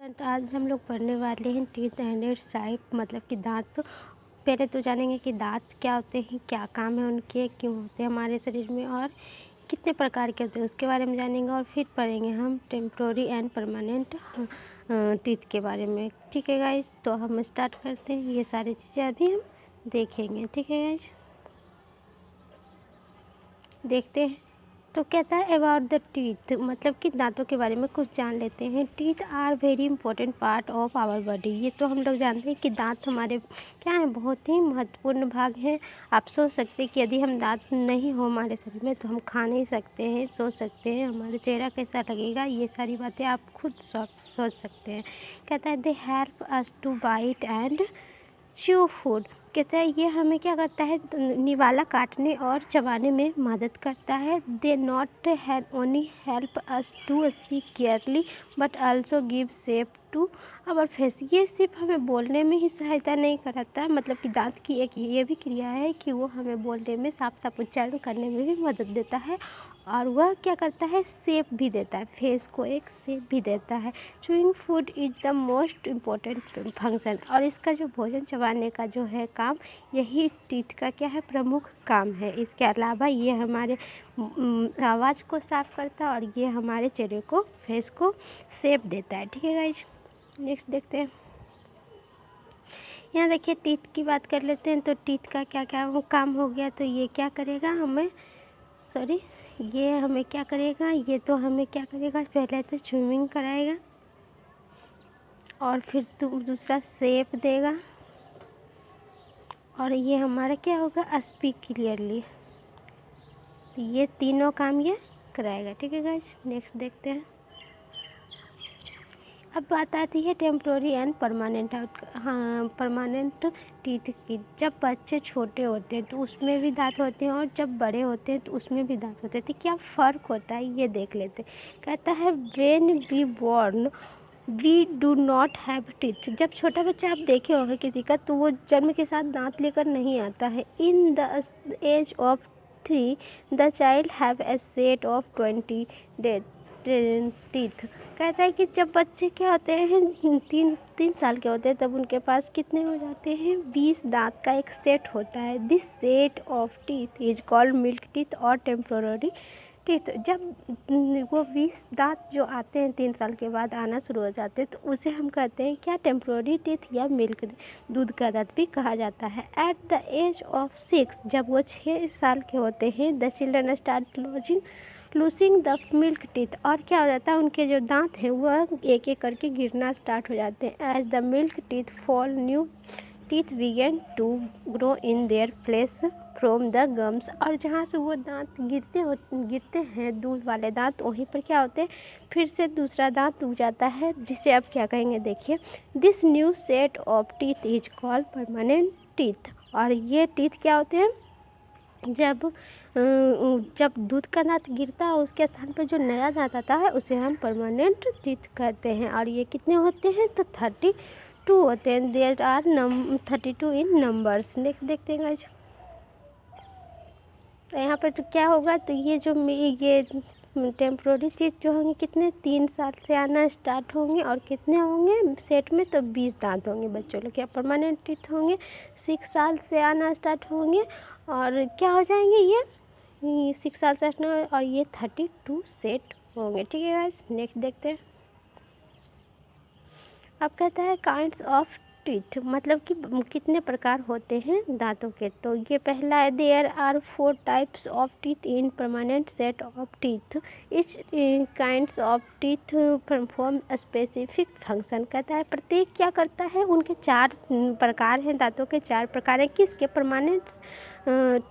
Student, आज हम लोग पढ़ने वाले हैं टीथ एंड इट्स टाइप, मतलब कि दांत। तो पहले तो जानेंगे कि दांत क्या होते हैं, क्या काम है उनके, क्यों होते हैं हमारे शरीर में और कितने प्रकार के होते हैं उसके बारे में जानेंगे। और फिर पढ़ेंगे हम टेम्पोररी एंड परमानेंट टीथ के बारे में। ठीक है गाइज, तो हम स्टार्ट करते हैं। ये सारी चीज़ें अभी हम देखेंगे। ठीक है गाइज, देखते हैं। तो कहता है अबाउट द टीथ, मतलब कि दांतों के बारे में कुछ जान लेते हैं। Teeth are very important part of our body. ये तो हम लोग जानते हैं कि दांत हमारे क्या है, बहुत ही महत्वपूर्ण भाग हैं। आप सोच सकते हैं कि यदि हम दांत नहीं हो हमारे शरीर में तो हम खा नहीं सकते हैं, सोच सकते हैं हमारा चेहरा कैसा लगेगा। ये सारी बातें आप खुद सोच सकते हैं। कहता है they help us to bite and chew food. कहता है ये हमें क्या करता है, निवाला काटने और चबाने में मदद करता है। They not only help us to speak clearly but also give shape to our face. ये सिर्फ हमें बोलने में ही सहायता नहीं कराता, मतलब कि दांत की एक ये भी क्रिया है कि वो हमें बोलने में साफ साफ उच्चारण करने में भी मदद देता है। और वह क्या करता है, शेप भी देता है, फेस को एक शेप भी देता है। Chewing food is the most important function. और इसका जो भोजन चबाने का जो है काम, यही टीथ का क्या है, प्रमुख काम है। इसके अलावा ये हमारे आवाज़ को साफ करता है और ये हमारे चेहरे को, फेस को शेप देता है। ठीक है गाइज, नेक्स्ट देखते हैं। यहाँ देखिए टीथ की बात कर लेते हैं। तो टीथ का क्या क्या वो काम हो गया। तो ये क्या करेगा हमें, ये हमें क्या करेगा, ये तो हमें क्या करेगा, पहले तो च्यूइंग कराएगा और फिर दूसरा शेप देगा और ये हमारा क्या होगा, स्पीक क्लियरली। तो ये तीनों काम ये कराएगा। ठीक है गाइस, नेक्स्ट देखते हैं। अब बात आती है temporary and permanent permanent teeth की। जब बच्चे छोटे होते हैं तो उसमें भी दांत होते हैं और जब बड़े होते हैं तो उसमें भी दांत होते हैं। तो क्या फ़र्क होता है ये देख लेते हैं। कहता है when we born we do not have teeth. जब छोटा बच्चा आप देखे होंगे किसी का, तो वो जन्म के साथ दांत लेकर नहीं आता है। In the age of 3 the child have a set of 20 teeth. कहता है कि जब बच्चे क्या होते हैं, तीन साल के होते हैं, तब उनके पास कितने हो जाते हैं, 20 दांत का एक सेट होता है। This set of teeth is called milk teeth और टेम्पोररी टीथ। जब वो 20 दांत जो आते हैं 3 साल के बाद आना शुरू हो जाते हैं, तो उसे हम कहते हैं क्या, टेम्पोररी टीथ या मिल्क, दूध का दांत भी कहा जाता है। एट द एज ऑफ 6, जब वो 6 साल के होते हैं, the children start losing the milk teeth. और क्या हो जाता है, उनके जो दांत हैं वह एक एक करके गिरना स्टार्ट हो जाते हैं। As the milk teeth fall, new teeth begin to grow in their place from the gums. और जहाँ से वो दांत गिरते हैं, दूध वाले दांत, वहीं पर क्या होते हैं, फिर से दूसरा दांत उग जाता है, जिसे अब क्या कहेंगे, देखिए। This new set of teeth is called permanent teeth. और ये टीथ क्या होते हैं, जब दूध का दांत गिरता है उसके स्थान पर जो नया दांत आता है उसे हम परमानेंट टीथ कहते हैं। और ये कितने होते हैं, तो 32 होते हैं। There are 32 in numbers. Next देखते हैं गाइस। तो यहाँ पर तो क्या होगा, तो ये जो ये टेम्प्रोरी टीथ जो होंगे कितने, 3 साल से आना स्टार्ट होंगे। और कितने होंगे सेट में, तो 20 दांत होंगे बच्चों लोग। क्या परमानेंट टीथ होंगे 6 साल से आना स्टार्ट होंगे और क्या हो जाएंगे, ये 6 साल से और ये 32 सेट होंगे। ठीक है गाइस, नेक्स्ट देखते हैं। अब कहता है काइंड्स ऑफ टीथ, मतलब कि कितने प्रकार होते हैं दांतों के। तो ये पहला है, there are 4 types of teeth in permanent set of teeth. Each kinds of teeth perform specific function. कहता है प्रत्येक क्या करता है, उनके 4 प्रकार हैं, दांतों के 4 प्रकार हैं, किसके, परमानेंट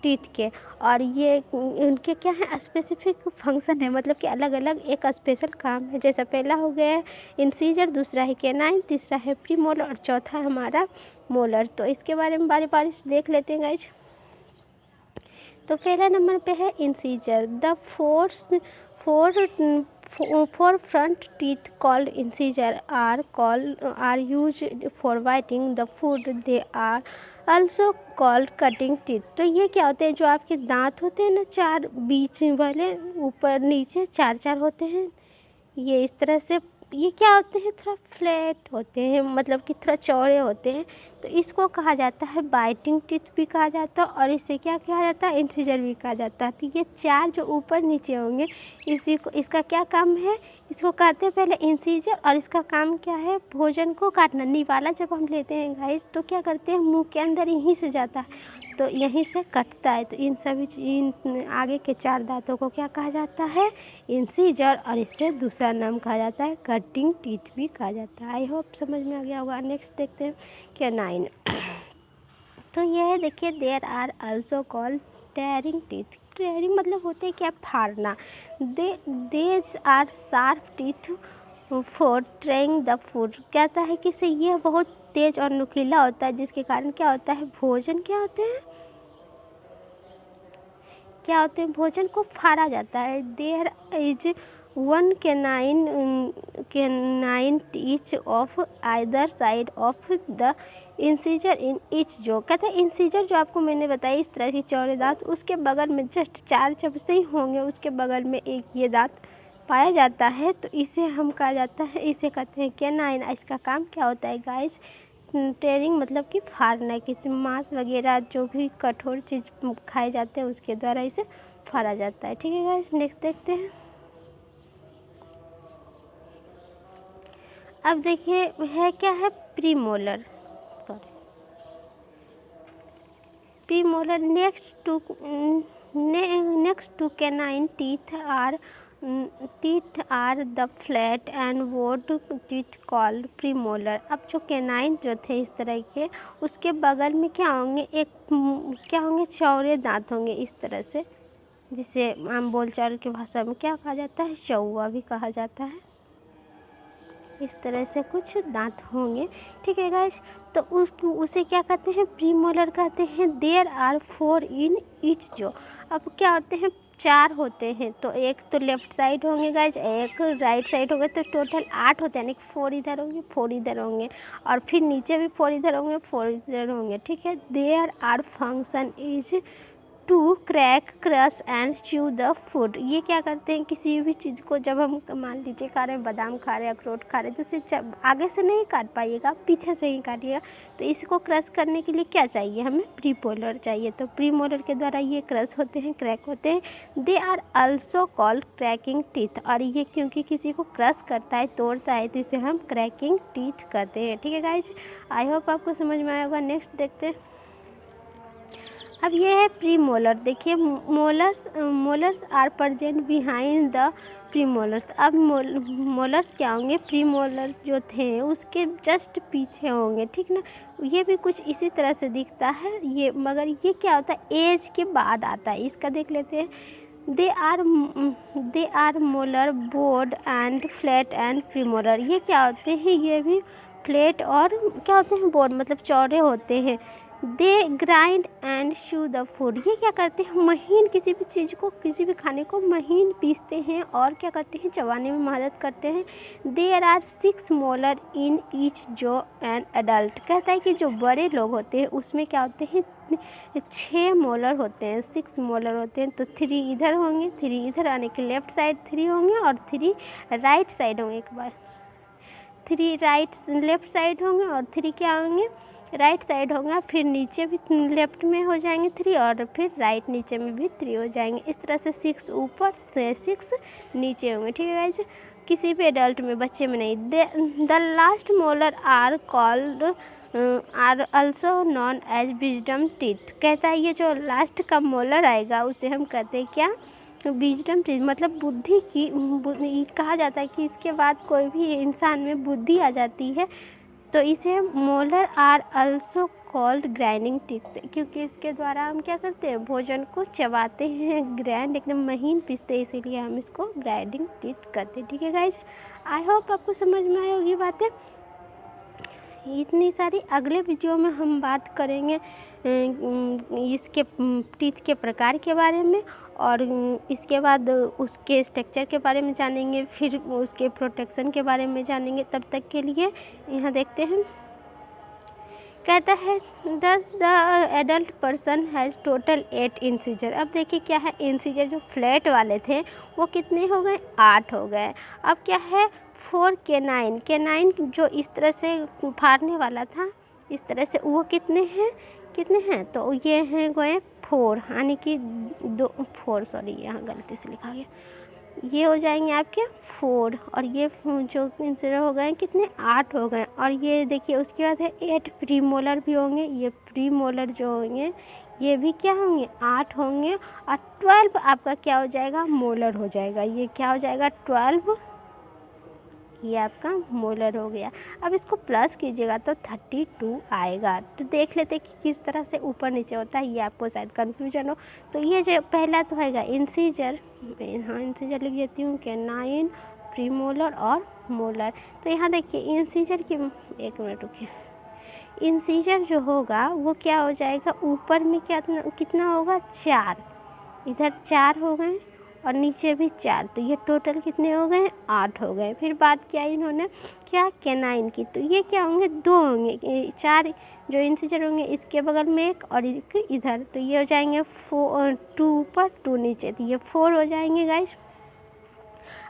टीथ के। और ये उनके क्या है, स्पेसिफिक फंक्शन है, मतलब कि अलग अलग एक स्पेशल काम है। जैसा पहला हो गया है इंसीजर, दूसरा है कैनाइन, तीसरा है प्रीमोलर और चौथा हमारा मोलर। तो इसके बारे में बारी बारी से देख लेते हैं गाइज। तो पहला नंबर पे है incisor. The four front teeth called incisor are use for biting the food. They are also called cutting teeth. तो ये क्या होते हैं, जो आपके दांत होते हैं ना, 4 बीच वाले, ऊपर नीचे 4 4 होते हैं, ये इस तरह से ये क्या होते हैं, थोड़ा फ्लैट होते हैं, मतलब कि थोड़ा चौड़े होते हैं, तो इसको कहा जाता है बाइटिंग टीथ भी कहा जाता है, और इसे क्या कहा जाता है, इंसिजर भी कहा जाता है। तो ये चार जो ऊपर नीचे होंगे, इसी को, इसका क्या काम है, इसको कहते हैं पहले इंसिजर, और इसका काम क्या है, भोजन को काटना। निवाला जब हम लेते हैं गाइस तो क्या करते हैं, मुंह के अंदर यहीं से जाता है, तो यहीं से कटता है। तो इन सभी इन आगे के चार दांतों को क्या कहा जाता है, इंसिजर, और इससे दूसरा नाम कहा जाता है कटिंग टीथ भी कहा जाता है। आई होप समझ में आ गया होगा। नेक्स्ट देखते हैं कैनाइन। तो यह देखिए, there are also called tearing teeth. Tearing मतलब होते हैं क्या, फाड़ना। These are sharp teeth for tearing the food. कहता है कि से ये बहुत तेज और नुकीला होता है, जिसके कारण क्या होता है, भोजन क्या होते हैं, क्या होते हैं, भोजन को फाड़ा जाता है। There is one canine each of either side of the incisor in each jaw. कहते हैं इंसिजर जो आपको मैंने बताया इस तरह की चौड़े दांत, उसके बगल में जस्ट चार जब से ही होंगे उसके बगल में एक ये दांत पाया जाता है, तो इसे हम कहा जाता है, इसे कहते हैं कैनाइन। इसका काम क्या होता है गाइस, टेयरिंग मतलब कि फाड़ना, किसी मांस वगैरह जो भी कठोर चीज़ खाए जाते हैं उसके द्वारा इसे फाड़ा जाता है। ठीक है गाइस, नेक्स्ट देखते हैं। अब देखिए है क्या है, premolar, sorry premolar. Next to canine teeth are the flat and वोड टीथ कॉल्ड प्रीमोलर। अब जो कैनाइन जो थे इस तरह के, उसके बगल में क्या होंगे, क्या होंगे, चौड़े दांत होंगे इस तरह से, जिसे आम बोलचाल की भाषा में क्या कहा जाता है, चौवा भी कहा जाता है। इस तरह से कुछ दांत होंगे। ठीक है गाइस, तो उसे क्या कहते हैं, प्रीमोलर कहते हैं। देयर आर 4 इन ईच जो। अब क्या होते हैं, चार होते हैं, तो एक तो लेफ्ट साइड होंगे गाइस, एक राइट साइड होंगे, तो टोटल 8 होते हैं, यानी 4 इधर होंगे 4 इधर होंगे, और फिर नीचे भी 4 इधर होंगे 4 इधर होंगे। ठीक है, there are function is to crack, crush and chew the food. ये क्या करते हैं, किसी भी चीज़ को जब हम मान लीजिए खा रहे हैं, बादाम खा रहे हैं, अखरोट खा रहे हैं, तो उसे आगे से नहीं काट पाइएगा, पीछे से ही काटिएगा। तो इसको क्रश करने के लिए क्या चाहिए, हमें प्रीमोलर चाहिए। तो प्रीमोलर के द्वारा ये क्रश होते हैं, क्रैक होते हैं। They are also called cracking teeth. और ये क्योंकि किसी को क्रश करता है, तोड़ता है, तो इसे हम क्रैकिंग टीथ कहते हैं। ठीक है गाइज, आई होप आपको समझ में आया होगा। नेक्स्ट देखते हैं। अब ये है प्रीमोलर। देखिए, molars are present behind the premolars. अब मोलर्स क्या होंगे, प्रीमोलर्स जो थे उसके जस्ट पीछे होंगे। ठीक ना, ये भी कुछ इसी तरह से दिखता है ये, मगर ये क्या होता है, एज के बाद आता है। इसका देख लेते हैं। They are molar, broad and flat and premolar. ये क्या होते हैं, ये भी फ्लैट और क्या होते हैं, बोर्ड, मतलब चौड़े होते हैं। They grind and chew the food. ये क्या करते हैं, महीन किसी भी चीज़ को, किसी भी खाने को महीन पीसते हैं और क्या करते हैं, चबाने में मदद करते हैं। There are 6 molar in each jaw an adult. कहता है कि जो बड़े लोग होते हैं उसमें क्या होते हैं, 6 मोलर होते हैं, 6 मोलर होते हैं। तो 3 इधर होंगे, 3 इधर, आने के लेफ्ट साइड 3 होंगे और 3 राइट साइड होंगे। एक बार 3 राइट लेफ्ट साइड होंगे और 3 क्या होंगे, राइट साइड होगा। फिर नीचे भी लेफ्ट में हो जाएंगे 3 और फिर राइट नीचे में भी 3 हो जाएंगे। इस तरह से 6 ऊपर से 6 नीचे होंगे। ठीक है गाइज, किसी भी एडल्ट में, बच्चे में नहीं। The last molar are called are also known as wisdom teeth. कहता है ये जो लास्ट का मोलर आएगा उसे हम कहते हैं क्या, विजडम टीथ, मतलब बुद्धि की कहा जाता है कि इसके बाद कोई भी इंसान में बुद्धि आ जाती है, तो इसे molar are also called grinding teeth. क्योंकि इसके द्वारा हम क्या करते हैं, भोजन को चबाते हैं, ग्राइंड एकदम महीन पीसते हैं, इसीलिए हम इसको ग्राइंडिंग टीथ करते हैं। ठीक है गाइज, आई होप आपको समझ में आई होगी बातें। इतनी सारी अगले वीडियो में हम बात करेंगे इसके टीथ के प्रकार के बारे में, और इसके बाद उसके स्ट्रक्चर के बारे में जानेंगे, फिर उसके प्रोटेक्शन के बारे में जानेंगे। तब तक के लिए यहाँ देखते हैं। कहता है the adult person has total 8 incisor. अब देखिए क्या है, इंसिजर जो फ्लैट वाले थे वो कितने हो गए, 8 हो गए। अब क्या है, 4 कैनाइन, कैनाइन जो इस तरह से फाड़ने वाला था, इस तरह से, वो कितने हैं तो ये हैं गए 4, यानी कि 4, सॉरी यहाँ गलती से लिखा गया, ये हो जाएंगे आपके 4 और ये जो कंसिडर हो गए कितने 8 हो गए। और ये देखिए उसके बाद है 8 प्रीमोलर भी होंगे, ये प्रीमोलर जो होंगे ये भी क्या होंगे 8 होंगे। और 12 आपका क्या हो जाएगा मोलर हो जाएगा, ये क्या हो जाएगा 12, ये आपका मोलर हो गया। अब इसको प्लस कीजिएगा तो 32 आएगा। तो देख लेते कि किस तरह से ऊपर नीचे होता है, ये आपको शायद कन्फ्यूजन हो। तो ये जो पहला तो होगा इंसीजर, हाँ इंसीजर लिख देती हूँ, कैनाइन, प्रीमोलर और मोलर। तो यहाँ देखिए इंसीजर की, एक मिनट रुकिए, इंसीजर जो होगा वो क्या हो जाएगा, ऊपर में क्या कितना होगा 4, इधर 4 हो गए और नीचे भी 4, तो ये टोटल कितने हो गए 8 हो गए। फिर बात किया इन्होंने क्या कैनाइन की, तो ये क्या होंगे 2 होंगे, 4 जो इंसीजर होंगे इसके बगल में एक और एक इधर, तो ये हो जाएंगे 2 ऊपर 2 नीचे, तो ये 4 हो जाएंगे गाइस।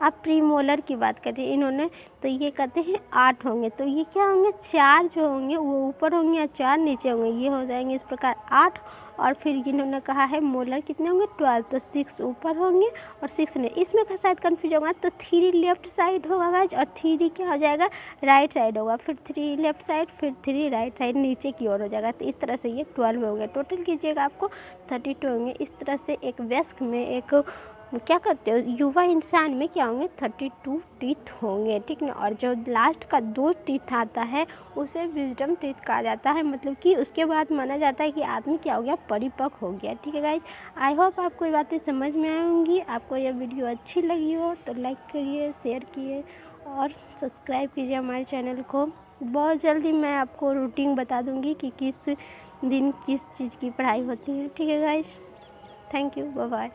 अब प्रीमोलर की बात करें इन्होंने, तो ये कहते हैं 8 होंगे, तो ये क्या होंगे 4 जो होंगे वो ऊपर होंगे और 4 नीचे होंगे, ये हो जाएंगे इस प्रकार 8। और फिर इन्होंने कहा है मोलर कितने होंगे 12, तो 6 ऊपर होंगे और 6 नहीं, इसमें का शायद कन्फ्यूज होगा, तो 3 लेफ्ट साइड होगा गाइज और 3 क्या हो जाएगा राइट साइड होगा, फिर 3 लेफ्ट साइड, फिर 3 राइट साइड नीचे की ओर हो जाएगा। तो इस तरह से ये 12 हो गए, टोटल कीजिएगा आपको 32 होंगे। इस तरह से एक वयस्क में, एक क्या करते हो युवा इंसान में क्या होंगे 32 टीथ होंगे, ठीक ना। और जो लास्ट का 2 टीथ आता है उसे विजडम टीथ कहा जाता है, मतलब कि उसके बाद माना जाता है कि आदमी क्या हो गया परिपक्व हो गया, ठीक है गाइज। आई होप आपको ये बातें समझ में आएंगी। आपको यह वीडियो अच्छी लगी हो तो लाइक करिए, शेयर किए और सब्सक्राइब कीजिए हमारे चैनल को। बहुत जल्दी मैं आपको रूटीन बता दूँगी कि किस दिन किस चीज़ की पढ़ाई होती है, ठीक है guys. Thank you, bye bye.